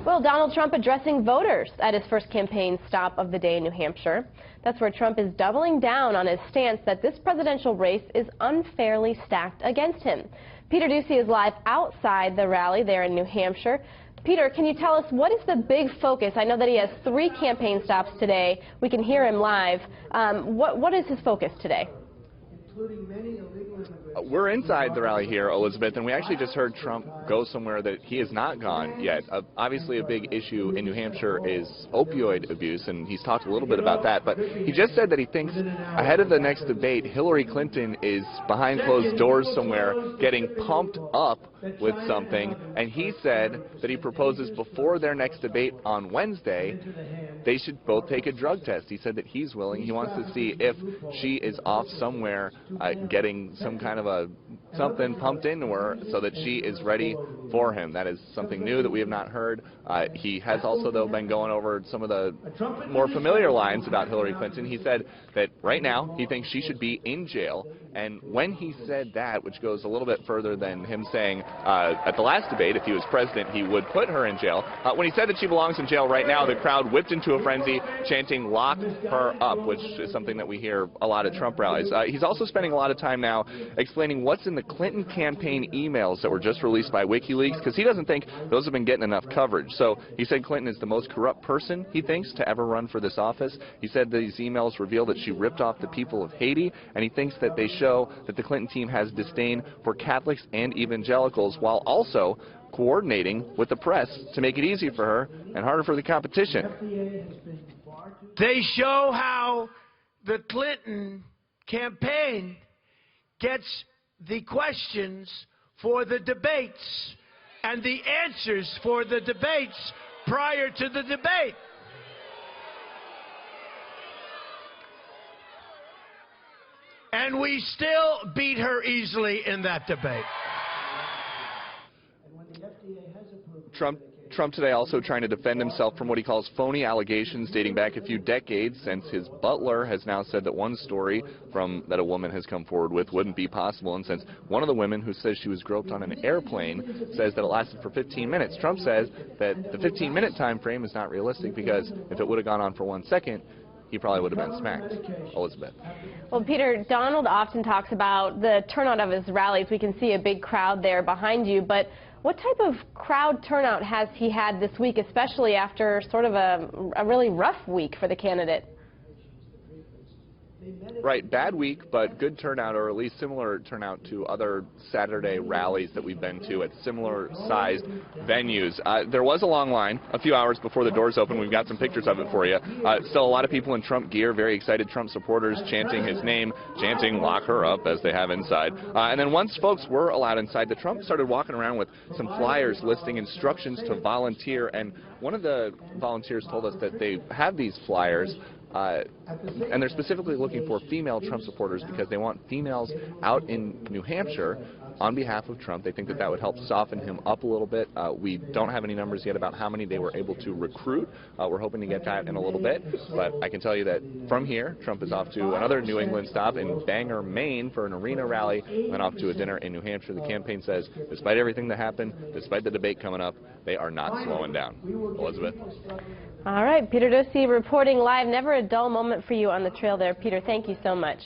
Well, Donald Trump addressing voters at his first campaign stop of the day in New Hampshire. That's where Trump is doubling down on his stance that this presidential race is unfairly stacked against him. Peter Doocy is live outside the rally there in New Hampshire. Peter, can you tell us what is the big focus? I know that he has 3 campaign stops today. We can hear him live. What is his focus today? We're inside the rally here, Elizabeth, and we actually just heard Trump go somewhere that he has not gone yet. Obviously, a big issue in New Hampshire is opioid abuse, and he's talked a little bit about that. But he just said that he thinks ahead of the next debate, Hillary Clinton is behind closed doors somewhere getting pumped up with something, and he said that he proposes before their next debate on Wednesday, they should both take a drug test. He said that he's willing. He wants to see if she is off somewhere getting some kind of something pumped into her so that she is ready for him. That is something new that we have not heard. He has also, though, been going over some of the more familiar lines about Hillary Clinton. He said that right now he thinks she should be in jail, and when he said that, which goes a little bit further than him saying at the last debate, if he was president, he would put her in jail. When he said that she belongs in jail right now, the crowd whipped into a frenzy, chanting, "Lock her up," which is something that we hear a lot at Trump rallies. He's also spending a lot of time now explaining what's in the Clinton campaign emails that were just released by WikiLeaks, because he doesn't think those have been getting enough coverage. So he said Clinton is the most corrupt person, he thinks, to ever run for this office. He said these emails reveal that she ripped off the people of Haiti, and he thinks that they show that the Clinton team has disdain for Catholics and evangelicals, while also coordinating with the press to make it easy for her and harder for the competition. They show how the Clinton campaign gets the questions for the debates and the answers for the debates prior to the debate. And we still beat her easily in that debate. Trump today also trying to defend himself from what he calls phony allegations dating back a few decades, since his butler has now said that one story that a woman has come forward with wouldn't be possible, and since one of the women who says she was groped on an airplane says that it lasted for 15 minutes. Trump says that the 15-minute time frame is not realistic, because if it would have gone on for 1 second, he probably would have been smacked. Elizabeth. Well, Peter, Donald often talks about the turnout of his rallies. We can see a big crowd there behind you, but what type of crowd turnout has he had this week, especially after sort of a really rough week for the candidate? Right, bad week, but good turnout, or at least similar turnout to other Saturday rallies that we've been to at similar-sized venues. There was a long line a few hours before the doors opened. We've got some pictures of it for you. Still a lot of people in Trump gear, very excited Trump supporters chanting his name, chanting "Lock her up" as they have inside. And then once folks were allowed inside, the Trump started walking around with some flyers listing instructions to volunteer, and one of the volunteers told us that they have these flyers and they're specifically looking for female Trump supporters because they want females out in New Hampshire on behalf of Trump. They think that would help soften him up a little bit. We don't have any numbers yet about how many they were able to recruit. We're hoping to get that in a little bit, but I can tell you that from here, Trump is off to another New England stop in Bangor, Maine for an arena rally, and then off to a dinner in New Hampshire. The campaign says, despite everything that happened, despite the debate coming up, they are not slowing down. Elizabeth. All right, Peter Doocy reporting live. Never a dull moment for you on the trail there. Peter, thank you so much.